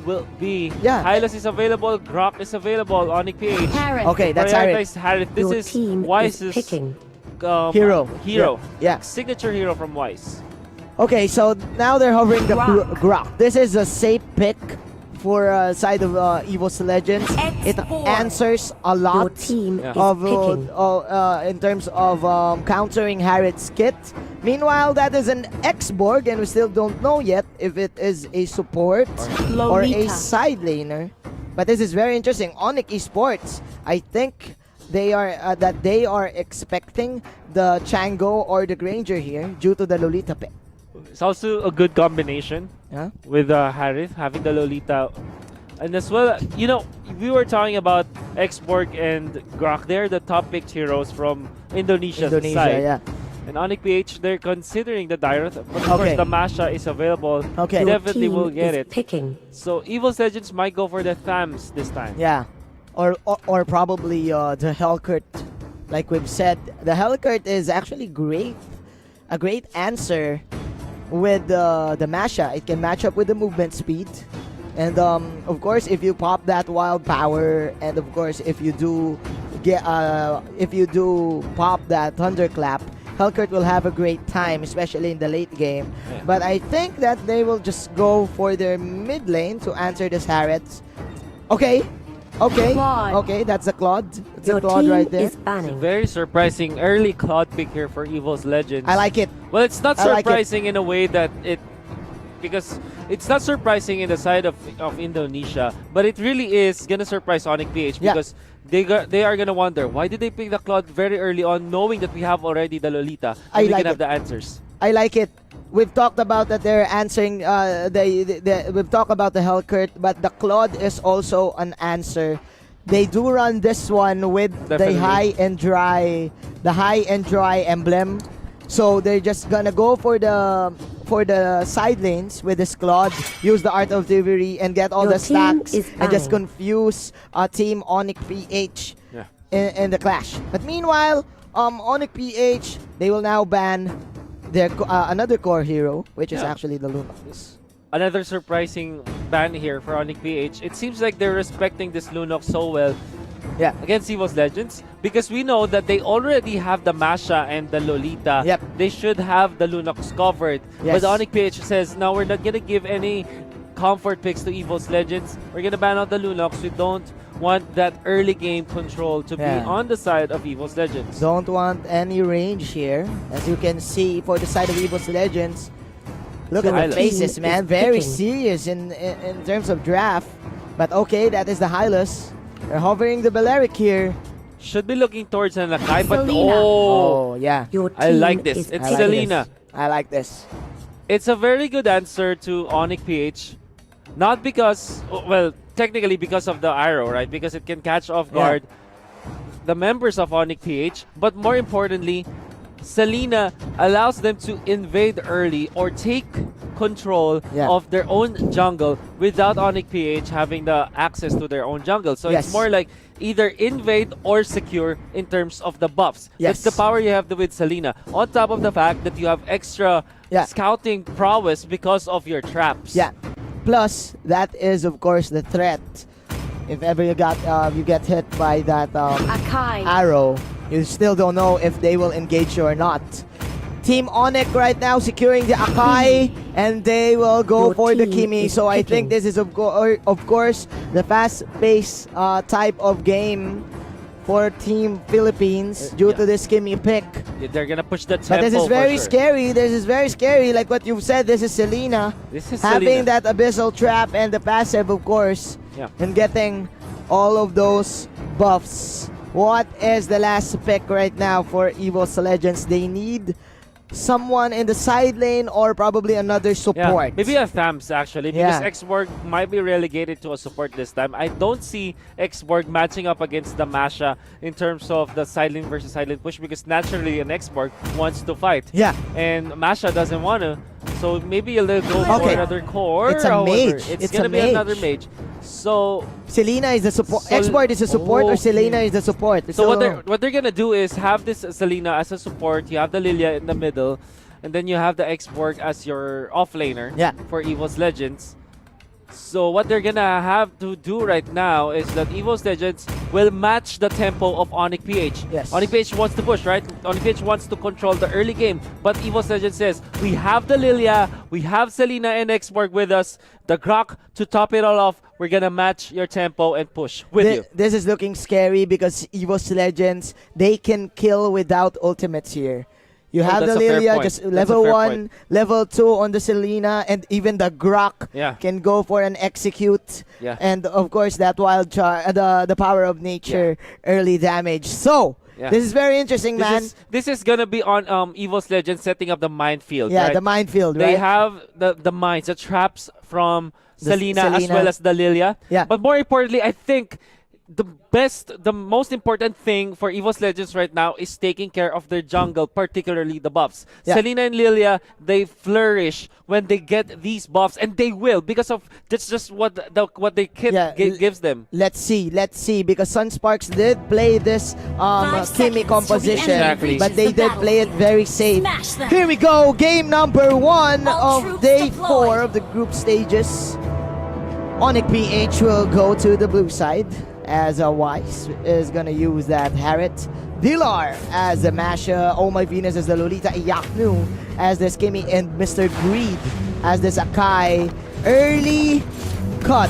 will be. Yeah. Hylas is available, Grok is available, ONIC PH. Okay, that's Harith. Prioritize Harith. This Your is team Wise's is picking. hero. Yeah. Signature hero from Wise. Okay, so now they're hovering the Grok. This is a safe pick for side of EVOS Legends. It answers a Your lot team is of picking. in terms of countering Harith's kit. Meanwhile, that is an X-Borg, and we still don't know yet if it is a support or a Lolita. side laner. But this is very interesting. ONIC Esports, I think they are expecting the Chango or the Granger here due to the Lolita pick. It's also a good combination Yeah. with Harith having the Lolita. And as well, you know, we were talking about X-Borg and Grok. They're the top picked heroes from Indonesia's side. Yeah. And ONIC PH, they're considering the Dyrith, but of course the Masha is available. Okay. Your Definitely team will get is it. Picking. So EVOS Legends might go for the Thams this time. Yeah. Or probably the Hellcurt. Like we've said, the Hellcurt is actually great. A great answer with the Masha. It can match up with the movement speed. And of course, if you pop that wild power, and of course, if you do pop that thunderclap, Hellcurt will have a great time, especially in the late game. Yeah. But I think that they will just go for their mid lane to answer this Harith. Okay, that's a Claude. It's Your a Claude team right there. is banning. Very surprising early Claude pick here for EVOS Legends. I like it. Well, it's not I like it. surprising in a way that because it's not surprising in the side of Indonesia, but it really is gonna surprise ONIC PH Yeah. because they are gonna wonder why did they pick the Claude very early on, knowing that we have already the Lolita and I we like can have it. the answers. I like it. We've talked about that they're answering. We've talked about the Hellcurt, but the Claude is also an answer. They do run this one with Definitely. the high and dry emblem. So they're just gonna go for the side lanes with this Claude, use the Art of Thievery and get all Your the team stacks is and just banning. confuse Team ONIC PH Yeah. in the clash. But meanwhile, ONIC PH, they will now ban their another core hero, which is Yeah. actually the Lunox. Another surprising ban here for ONIC PH. It seems like they're respecting this Lunox so well Yeah. against EVOS Legends because we know that they already have the Masha and the Lolita. Yep. They should have the Lunox covered. Yes. But ONIC PH says, no, we're not gonna give any comfort picks to EVOS Legends. We're gonna ban out the Lunox. We don't want that early game control to Yeah. be on the side of EVOS Legends. Don't want any range here. As you can see for the side of EVOS Legends. Look at Hylas. the faces, Team man. is Very picking. serious in terms of draft. But okay, that is the Hylas. They're hovering the Balearic here. Should be looking towards an Akai, but Selena. oh, Yeah. Your I team like this. is It's I like Selena. I like this. It's a very good answer to ONIC PH. Not because, well, technically because of the arrow, right? Because it can catch off guard the members of ONIC PH. But more importantly, Selena allows them to invade early or take control of their own jungle without ONIC PH having the access to their own jungle. So Yes. it's more like either invade or secure in terms of the buffs. Yes. That's the power you have with Selena. On top of the fact that you have extra scouting prowess because of your traps. Yeah. Plus, that is of course the threat. If ever you get hit by that Akai. arrow, you still don't know if they will engage you or not. Team ONIC right now securing the Akai, and they will go Your for the team Kimi. is So I picking. think this is of course the fast-paced type of game for Team Philippines due to this Kimi pick. They're gonna push the tempo. But this is for very sure. scary. This is very scary. Like what you've said, this is Selena. This is Having Selena. that abyssal trap and the passive, of course, Yeah. and getting all of those buffs. What is the last pick right now for EVOS Legends? They need someone in the side lane or probably another support. Yeah, maybe a Thams actually, because Yeah. X-Borg might be relegated to a support this time. I don't see X-Borg matching up against the Masha in terms of the side lane versus side lane push, because naturally an X-Borg wants to fight. Yeah. And Masha doesn't want to. So maybe a little go for Okay. another core. It's a however, mage. It's It's gonna a be another mage. mage. So Selena is the support. X-Borg is the support or Okay. Selena is the support. So what they're gonna do is have this Selena as a support. You have the Lilia in the middle, and then you have the X-Borg as your offlaner Yeah. for EVOS Legends. So what they're gonna have to do right now is that EVOS Legends will match the tempo of ONIC PH. Yes. ONIC PH wants to push, right? ONIC PH wants to control the early game, but EVOS Legends says, we have the Lilia, we have Selena and Xborg with us, the Grok to top it all off. We're gonna match your tempo and push with you. This is looking scary because EVOS Legends, they can kill without ultimates here. You have the that's a fair Lilia, point. just That's level a fair 1, point. level 2 on the Selena, and even the Grok Yeah. can go for an execute. Yeah. And of course, that wild the power of nature, early damage. So, Yeah. this is very interesting, man. This is gonna be on EVOS Legends setting up the minefield. Yeah, right? the minefield, They right? have the mines, the traps from The Selena as Selena. well as the Lilia. Yeah. But more importantly, I think the most important thing for EVOS Legends right now is taking care of their jungle, particularly the buffs. Yeah. Selena and Lilia, they flourish when they get these buffs, and they will because of that's just what the kit gives them. Let's see, because Sunsparks did play this Kimi seconds till the composition, enemy but reaches they the did play it very safe. Smash them. Here we go, game number 1 All of troops day deployed. 4 of the group stages. ONIC PH will go to the blue side as Wise is gonna use that Harriet. Dilar as the Masha, Oh My Venus as the Lolita, Iyaknu as the Skimmy, and Mr. Greed as the Sakai. Early cut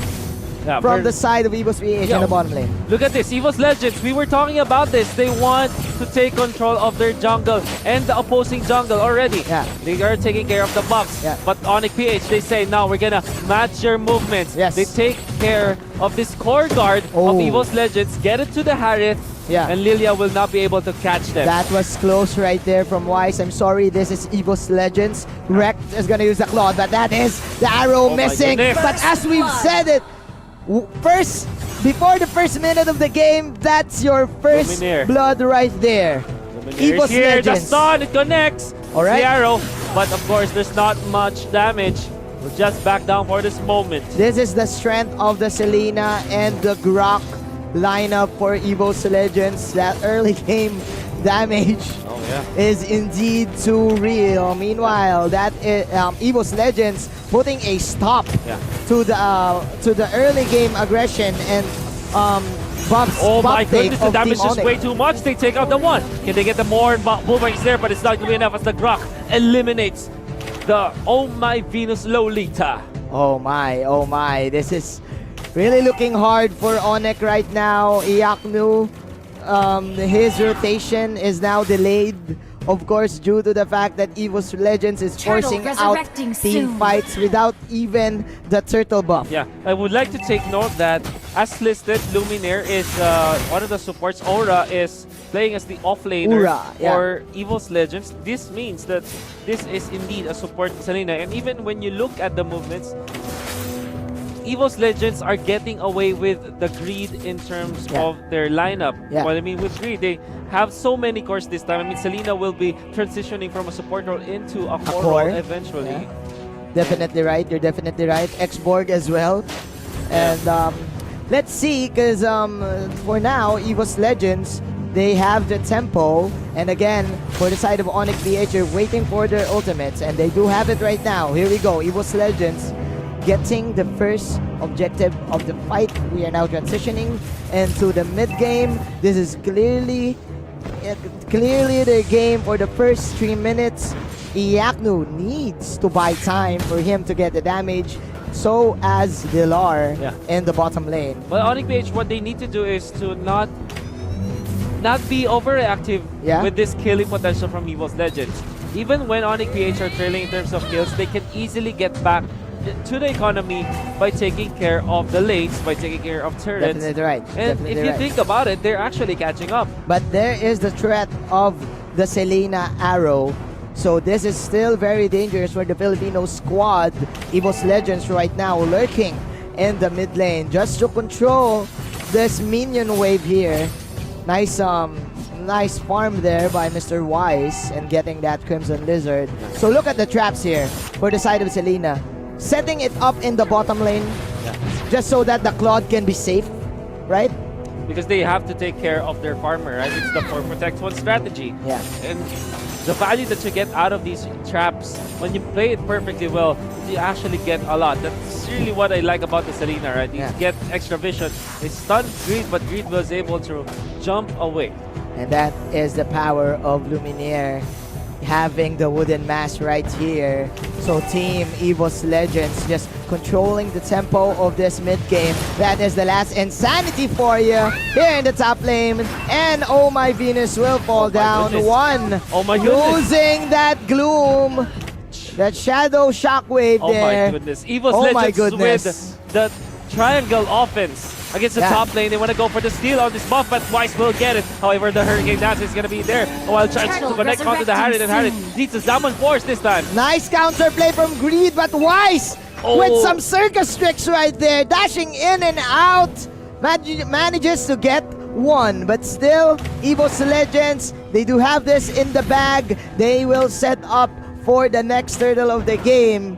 Yeah, from the side of EVOS PH in Yo. the bottom lane. Look at this, EVOS Legends. We were talking about this. They want to take control of their jungle and the opposing jungle already. Yeah. They are taking care of the buffs. Yeah. But ONIC PH, they say, now we're gonna match your movements. Yes. They take care of this core guard Oh. of EVOS Legends, get it to the Harith, Yeah. and Lilia will not be able to catch them. That was close right there from Wise. I'm sorry, this is EVOS Legends. Rekt is gonna use the Claw, but that is the arrow Oh my missing. goodness. But as we've said it, before the first minute of the game, that's your first Luminaire. blood right there. Luminaire EVOS is here, the Legends. stun, it connects. All right. The arrow, but of course there's not much damage. We'll just back down for this moment. This is the strength of the Selena and the Grok lineup for EVOS Legends. That early game damage Oh yeah. is indeed too real. Meanwhile, that is, EVOS Legends putting a stop Yeah. to the early game aggression and buffs. Oh my buff take goodness, the of damage Team is ONIC. way too much. They take out the one. Can they get the more boomerangs there? But it's not going to be enough as the Grok eliminates the Oh My Venus Lolita. Oh my, this is really looking hard for ONIC right now. Iyaknu, his rotation is now delayed. Of course, due to the fact that EVOS Legends is Turtle forcing out resurrecting team soon. fights without even the turtle buff. Yeah, I would like to take note that as listed, Luminaire is one of the supports. Aura is playing as the offlaner Ura, yeah. for EVOS Legends. This means that this is indeed a support Selena. And even when you look at the movements, EVOS Legends are getting away with the greed in terms Yeah. of their lineup. Yeah. Well, I mean, with greed, they have so many cores this time. I mean, Selena will be transitioning from a support role into a core core, role eventually. yeah. Definitely right. You're definitely right. Xborg as well. And let's see, because for now, EVOS Legends, they have the tempo. And again, for the side of ONIC PH, you're waiting for their ultimates. And they do have it right now. Here we go. EVOS Legends getting the first objective of the fight. We are now transitioning into the mid game. This is clearly their game for the first 3 minutes. Iyaknu needs to buy time for him to get the damage. So as Dilar Yeah. in the bottom lane. But ONIC PH, what they need to do is to not be overreactive Yeah. with this killing potential from EVOS Legends. Even when ONIC PH are trailing in terms of kills, they can easily get back to the economy by taking care of the lanes, by taking care of turrets. Definitely right. And Definitely if you right. think about it, they're actually catching up. But there is the threat of the Selena arrow. So this is still very dangerous for the Filipino squad. EVOS Legends right now lurking in the mid lane just to control this minion wave here. Nice nice farm there by Mr. Wise and getting that Crimson Lizard. So look at the traps here for the side of Selena. Setting it up in the bottom lane just so that the Claude can be safe, right? Because they have to take care of their farmer, right? It's the 4 protect 1 strategy. Yeah. And the value that you get out of these traps, when you play it perfectly well, you actually get a lot. That's really what I like about the Selena, right? You get extra vision. They stunned Greed, but Greed was able to jump away. And that is the power of Luminaire having the wooden mask right here. So Team EVOS Legends just controlling the tempo of this mid game. That is the last insanity for you here in the top lane. And Oh My Venus will fall down. Goodness. One. Oh my goodness. Losing that gloom. That shadow shockwave there. Oh my goodness. EVOS Oh my Legends goodness. with the triangle offense against the top lane. They want to go for the steal on this buff, but Weiss will get it. However, the Hurricane Dance is going to be there. While trying to connect onto the Harriet, and Harriet needs a Salmon Force this time. Nice counterplay from Greed, but Weiss with some circus tricks right there, dashing in and out, manages to get one. But still, EVOS Legends, they do have this in the bag. They will set up for the next turtle of the game.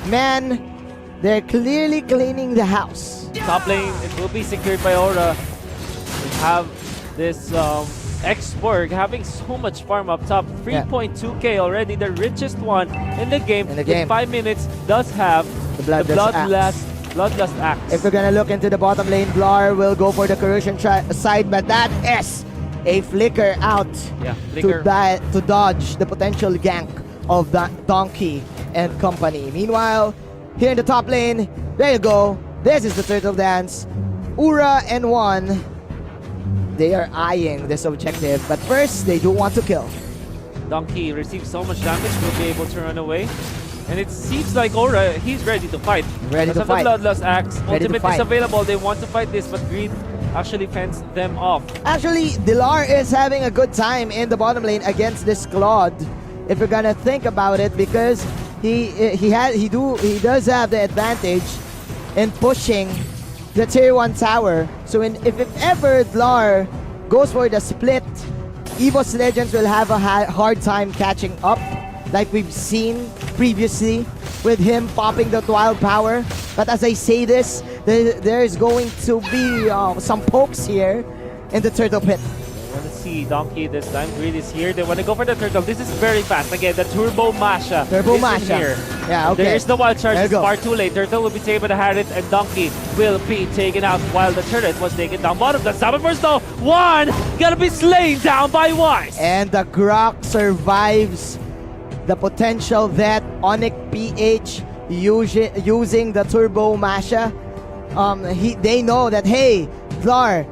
Man, they're clearly cleaning the house. Top lane, it will be secured by Aura. We have this X-Borg having so much farm up top. 3.2k already, the richest one in the game. In 5 minutes, does have the Bloodlust Axe. If we're gonna look into the bottom lane, Blar will go for the corrosion side, but that is a flicker out to dodge the potential gank of that Donkey and company. Meanwhile, here in the top lane, there you go. This is the turtle dance. Ura and One, they are eyeing this objective, but first they do want to kill. Donkey receives so much damage, will be able to run away. And it seems like Aura, he's ready to fight. Ready to fight. The Bloodlust Axe, ultimate is available. They want to fight this, but Greed actually fends them off. Actually, Dilar is having a good time in the bottom lane against this Claude, if you're gonna think about it, because he does have the advantage in pushing the tier 1 tower. So if ever Dlar goes for the split, EVOS Legends will have a hard time catching up, like we've seen previously with him popping the wild power. But as I say this, there is going to be some pokes here in the turtle pit. I want to see Donkey this time. Greed is here. They want to go for the turtle. This is very fast. Again, the Turbo Masha. Turbo Masha. Here. Yeah, okay. There is the wild charge. It's far too late. Turtle will be taken by the Harriet, and Donkey will be taken out while the turret was taken down bottom. The Salmon Force though. One gonna be slain down by Weiss. And the Grok survives the potential that ONIC PH using the Turbo Masha. They know that, hey, Dlar,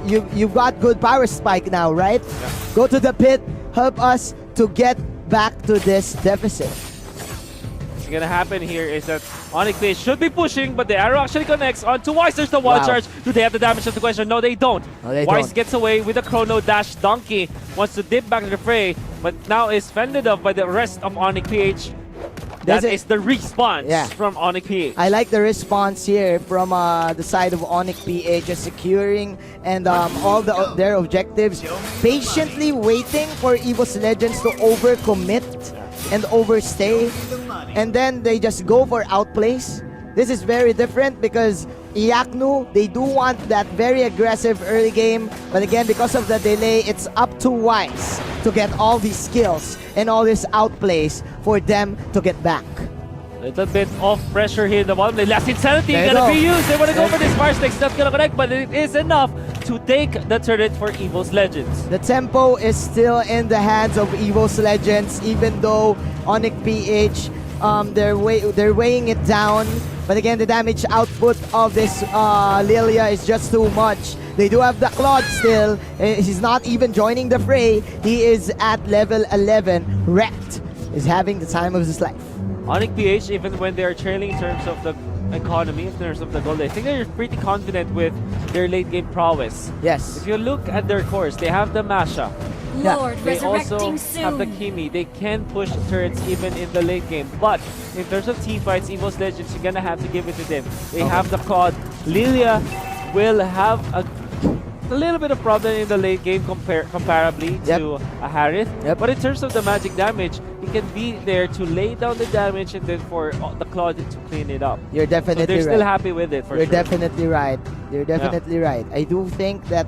you've got good power spike now, right? Yeah. Go to the pit, help us to get back to this deficit. What's gonna happen here is that ONIC PH should be pushing, but the arrow actually connects onto Weiss. There's the wild charge. Do they have the damage of the question? No, they don't. Weiss gets away with a chrono dash. Donkey wants to dip back to the fray, but now is fended off by the rest of ONIC PH. That is the response from ONIC PH. I like the response here from the side of ONIC PH, just securing and all their objectives, patiently waiting for EVOS Legends to overcommit and overstay, and then they just go for outplays. This is very different because Iaknu, they do want that very aggressive early game, but again, because of the delay, it's up to Weiss to get all these skills and all these outplays for them to get back. Little bit of pressure here in the bottom lane. Last Insanity gonna be used. They want to go for this Fire Snake's not gonna connect, but it is enough to take the turret for EVOS Legends. The tempo is still in the hands of EVOS Legends, even though ONIC PH, they're weighing it down. But again, the damage output of this Lilia is just too much. They do have the Claude still. He's not even joining the fray. He is at level 11. Wrecked is having the time of his life. ONIC PH, even when they are trailing in terms of the economy, in terms of the gold, I think they're pretty confident with their late game prowess. Yes. If you look at their cores, they have the Masha. Lord, they also soon. have the Kimi. They can push turrets even in the late game. But in terms of team fights, EVOS Legends, you're gonna have to give it to them. They have the Claude. Lilia will have a little bit of problem in the late game comparably to a Harith. But in terms of the magic damage, he can be there to lay down the damage and then for the Claude to clean it up. You're definitely they're still happy with it for You're sure. definitely right. You're definitely right. I do think that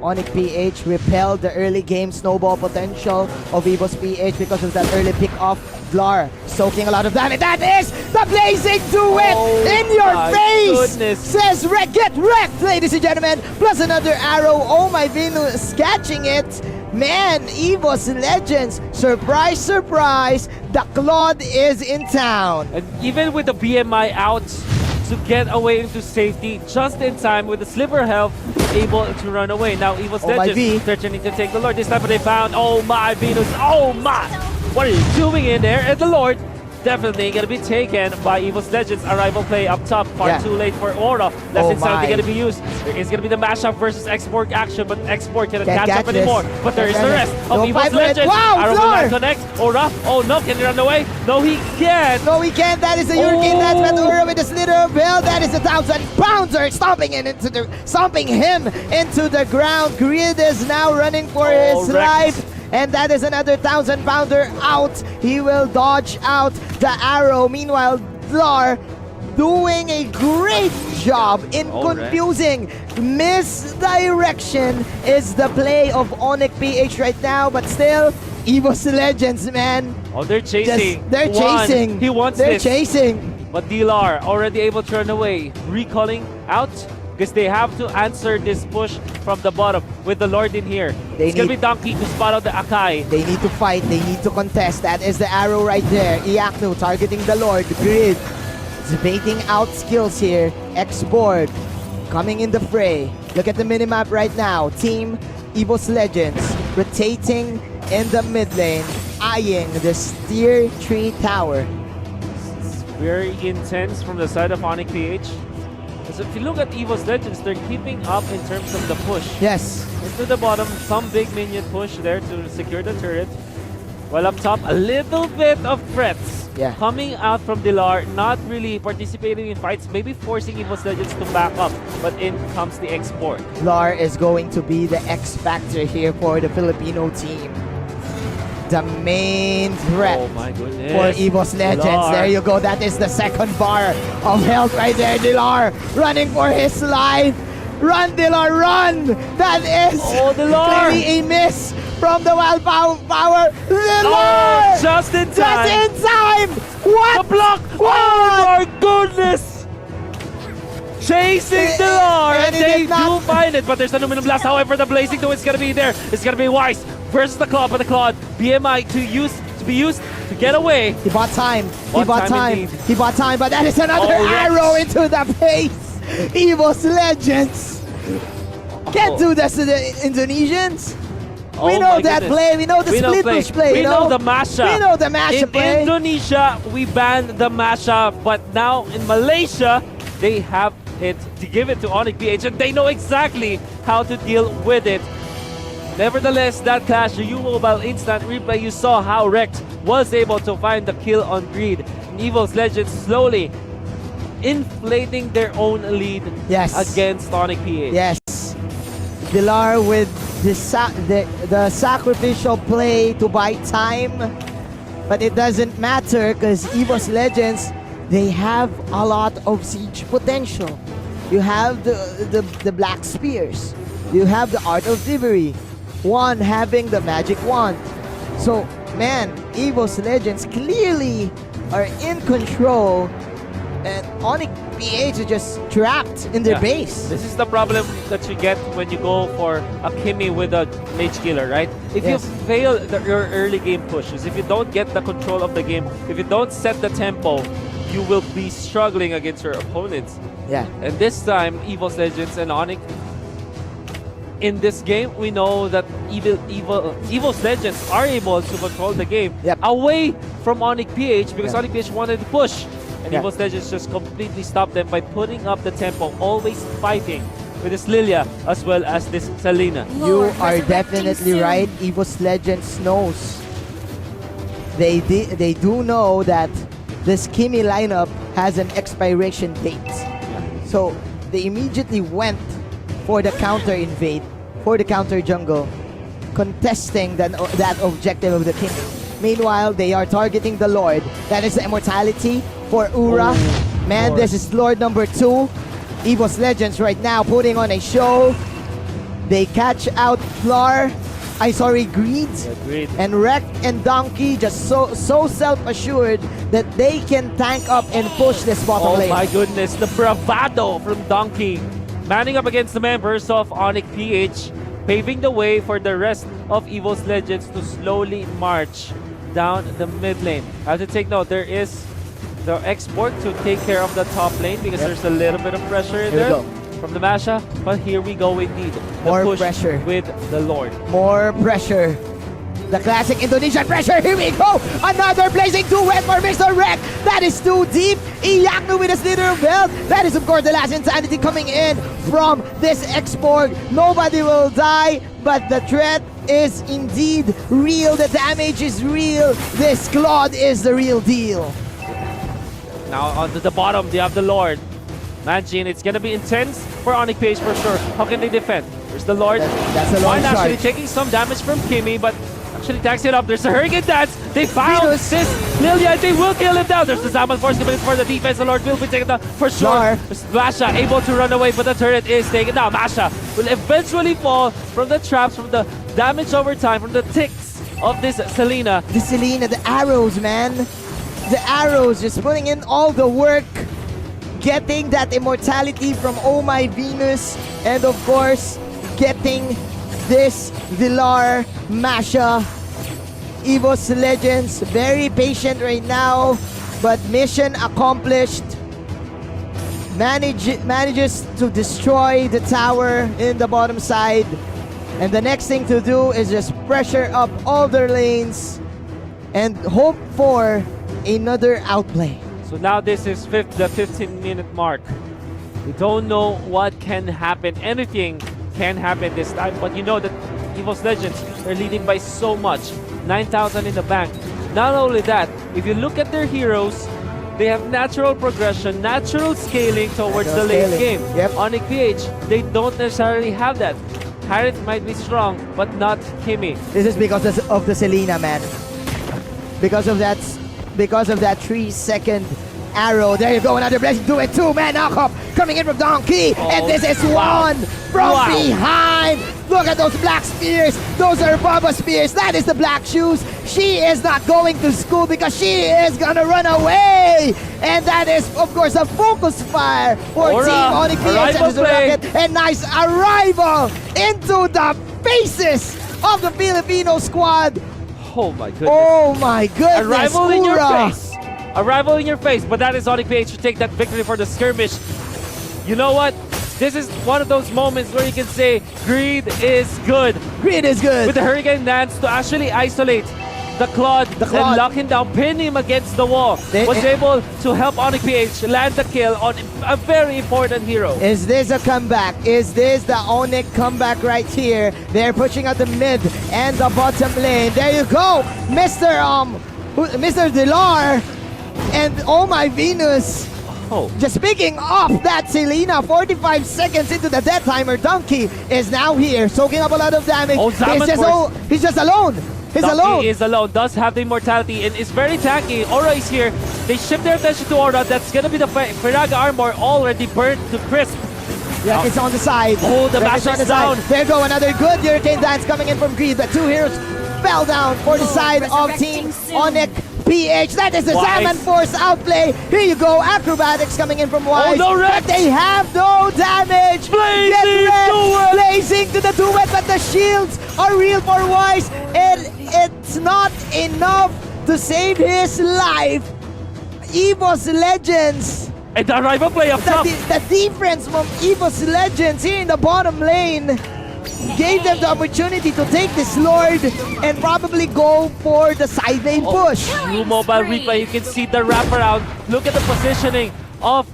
ONIC PH repelled the early game snowball potential of EVOS PH because of that early pick off. Vlar soaking a lot of damage. That is the blazing duet in your face! Goodness. Says get wrecked, ladies and gentlemen. Plus another arrow. Oh my Venus, catching it. Man, EVOS Legends, surprise, surprise, the Claude is in town. And even with the BMI out to get away into safety just in time with the sliver health, able to run away. Now EVOS Oh my V. Legends threatening to take the Lord. This time they found, oh my Venus, oh my! What are you doing in there? And the Lord definitely gonna be taken by EVOS Legends. Arrival play up top, far too late for Aura. Less insanity gonna be used. There is gonna be the mashup versus Export action, but Export cannot catch up anymore. But there is the rest of EVOS Legends. Wow, Arrow will not connect. Aura, oh no, can he run away? No, he can't. No, he can't. That is a Hurricane Dance, but Aura with a slither of Bell. That is a 1,000-pounder, stomping him into the ground. Grid is now running for his life. And that is another 1,000-pounder out. He will dodge out the arrow. Meanwhile, Vlar doing a great job in confusing. Misdirection is the play of ONIC PH right now, but still, EVOS Legends, man. Oh, they're chasing. They're chasing. He wants They're this. chasing. But Dilar already able to run away. Recalling out because they have to answer this push from the bottom with the Lord in here. It's gonna be Donkey to spot out the Akai. They need to fight. They need to contest. That is the arrow right there. Iaknu targeting the Lord. Grid is baiting out skills here. X-Board coming in the fray. Look at the minimap right now. Team EVOS Legends rotating in the mid lane, eyeing the Tier 3 tower. It's very intense from the side of ONIC PH. So if you look at EVOS Legends, they're keeping up in terms of the push. Yes. Into the bottom, some big minion push there to secure the turret. While up top, a little bit of threats coming out from Dilar, not really participating in fights, maybe forcing EVOS Legends to back up, but in comes the Export. Vlar is going to be the X factor here for the Filipino team. The main threat for EVOS Legends. Dilar. There you go. That is the second bar of health right there. Dilar running for his life. Run, Dilar, run! That is clearly a miss from the wild power. Dilar! Oh, just in time! Just in time! What? The block! What? Oh my goodness! Chasing Dilar, and they do find it, but there's an Aluminum Blast. However, the Blazing Duel is gonna be there. It's gonna be Wise versus the Claude, but the Claude, BMI to be used to get away. He bought time. He bought time. Indeed. He bought time, but that is another arrow into the face. EVOS Legends. Can't do this to the Indonesians. We know that play. We know the split push play. We know the mashup. We know the mashup play. In Indonesia, we banned the mashup, but now in Malaysia, they have it to give it to ONIC PH, and they know exactly how to deal with it. Nevertheless, that clash, the U-Mobile instant replay, you saw how Rex was able to find the kill on Greed. And EVOS Legends slowly inflating their own lead against ONIC PH. Yes. Dilar with the sacrificial play to buy time, but it doesn't matter because EVOS Legends, they have a lot of siege potential. You have the Black Spears. You have the Art of Thievery. One having the Magic Wand. So, man, EVOS Legends clearly are in control, and ONIC PH is just trapped in their base. This is the problem that you get when you go for a Kimi with a Mage Killer, right? If you fail your early game pushes, if you don't get the control of the game, if you don't set the tempo, you will be struggling against your opponents. Yeah. And this time, EVOS Legends and ONIC, in this game, we know that EVOS Legends are able to control the game away from ONIC PH because ONIC PH wanted to push. And EVOS Legends just completely stopped them by putting up the tempo, always fighting with this Lilia as well as this Selena. You are definitely right. EVOS Legends knows. They do know that this Kimi lineup has an expiration date. So they immediately went for the counter invade, for the counter jungle, contesting that objective of the Kimi. Meanwhile, they are targeting the Lord. That is the immortality for Ura. Man, this is Lord number 2. EVOS Legends right now putting on a show. They catch out Greed. Agreed. And Wreck and Donkey just so self-assured that they can tank up and push this bottom Oh lane. my goodness, the bravado from Donkey. Manning up against the members of ONIC PH, paving the way for the rest of EVOS Legends to slowly march down the mid lane. I have to take note, there is the export to take care of the top lane because there's a little bit of pressure in there from the Masha. But here we go indeed. The More push pressure with the Lord. More pressure. The classic Indonesian pressure. Here we go. Another blazing duet for Mr. Wreck. That is too deep. Iyaknu with a slither of health. That is, of course, the last insanity coming in from this export. Nobody will die, but the threat is indeed real. The damage is real. This Claude is the real deal. Now onto the bottom, they have the Lord. Manjin, it's gonna be intense for ONIC PH for sure. How can they defend? There's the Lord. That's a long One actually charge. taking some damage from Kimmy, but actually tags it up. There's a Hurricane Dance. They found Venus. this Lilia. They will kill him down. There's the Zaman Force coming in for the defense. The Lord will be taken down for sure. Masha able to run away, but the turret is taken down. Masha will eventually fall from the traps, from the damage over time, from the ticks of this Selena. The Selena, the arrows, man. The arrows, just putting in all the work. Getting that immortality from Oh My Venus. And of course, getting this Villar Masha. EVOS Legends, very patient right now, but mission accomplished. Manages to destroy the tower in the bottom side. And the next thing to do is just pressure up all their lanes and hope for another outplay. So now this is the 15-minute mark. We don't know what can happen. Anything can happen this time, but you know that EVOS Legends are leading by so much. 9,000 in the bank. Not only that, if you look at their heroes, they have natural progression, natural scaling towards the late game. Yep. ONIC PH, they don't necessarily have that. Harith might be strong, but not Kimmy. This is because of the Selena, man. Because of that 3-second arrow. There you go, another blessing. Do it, 2-man knockup coming in from Donkey. And this is one from behind. Look at those black spears. Those are Baba spears. That is the black shoes. She is not going to school because she is gonna run away. And that is, of course, a focus fire for Aura, Team ONIC PH and the play. Rocket. And nice arrival into the faces of the Filipino squad. Oh my goodness. Oh my goodness. Arrival in your Ura. face. Arrival in your face, but that is ONIC PH to take that victory for the skirmish. You know what? This is one of those moments where you can say Greed is good. Greed is good. With the Hurricane Dance to actually isolate the Claude and lock him down, pin him against the wall. Was able to help ONIC PH land the kill on a very important hero. Is this a comeback? Is this the ONIC comeback right here? They're pushing out the mid and the bottom lane. There you go, Mr. Dilar and Oh My Venus. Oh. Just picking off that Selena, 45 seconds into the death timer. Donkey is now here, soaking up a lot of damage. Oh, he's just alone. He's alone. Donkey is alone, does have the immortality, and is very tanky. Aura is here. They shift their attention to Aura. That's gonna be the Firaga armor already burnt to crisp. Yeah, it's on the side. Oh, the Masha is down. There you go, another good Hurricane Dance coming in from Greed. The two heroes fell down for the side of Team ONIC PH. That is the Zaman Force outplay. Here you go, acrobatics coming in from Wise. Oh, no, Rex. But they have no damage. Blazing to the duet, but the shields are real for Wise. And it's not enough to save his life. EVOS Legends. And the rival play up top. The defense from EVOS Legends here in the bottom lane gave them the opportunity to take this Lord and probably go for the side lane push. True mobile replay, you can see the wraparound. Look at the positioning of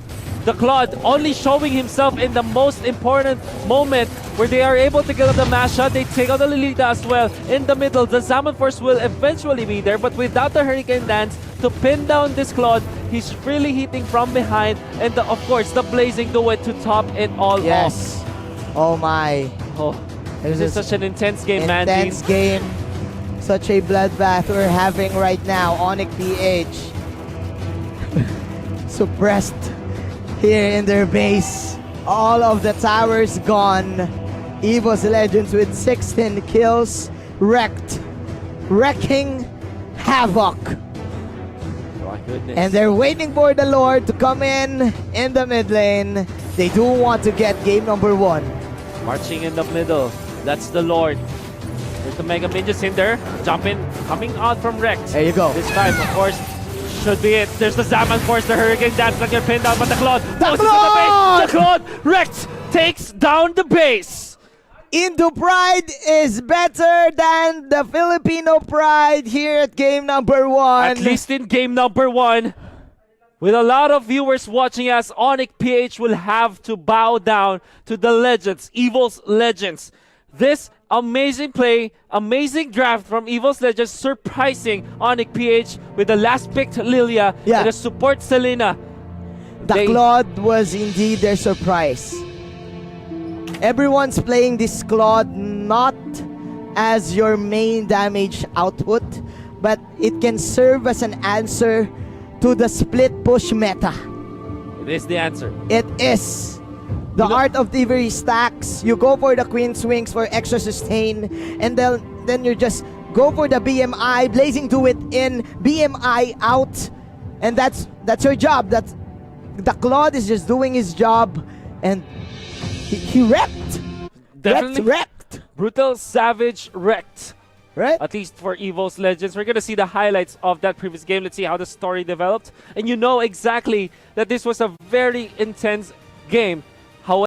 the Claude, only showing himself in the most important moment where they are able to get out the Masha. They take out the Lilita as well. In the middle, the Zaman Force will eventually be there, but without the Hurricane Dance to pin down this Claude, he's really hitting from behind, and of course the Blazing Duet to top it all off. Oh my. Oh, this is such an intense game, man. Intense game. Such a bloodbath we're having right now. ONIC PH suppressed here in their base. All of the towers gone. EVOS Legends with 16 kills, wrecking havoc. My goodness. And they're waiting for the Lord to come in the mid lane. They do want to get game number 1. Marching in the middle. That's the Lord. There's the Mega Minions in there. Jumping, coming out from Rex. There you go. This time, of course, should be it. There's the Zaman Force, the Hurricane Dance that get pinned down, but the Claude goes into the base. The Claude, Rex takes down the base. Indo Pride is better than the Filipino Pride here at game number 1. At least in game number 1. With a lot of viewers watching us, ONIC PH will have to bow down to the Legends, EVOS Legends. This amazing play, amazing draft from EVOS Legends, surprising ONIC PH with the last picked Lilia and the support Selena. The Claude was indeed their surprise. Everyone's playing this Claude not as your main damage output, but it can serve as an answer to the split push meta. It is the answer. It is. The art of thievery stacks. You go for the Queen Swings for extra sustain, and then you just go for the BMI, Blazing to it in, BMI out, and that's your job. That's the Claude is just doing his job, and he wrecked. Definitely Wrecked. brutal, savage, wrecked. Right? At least for EVOS Legends. We're going to see the highlights of that previous game. Let's see how the story developed. And you know exactly that this was a very intense game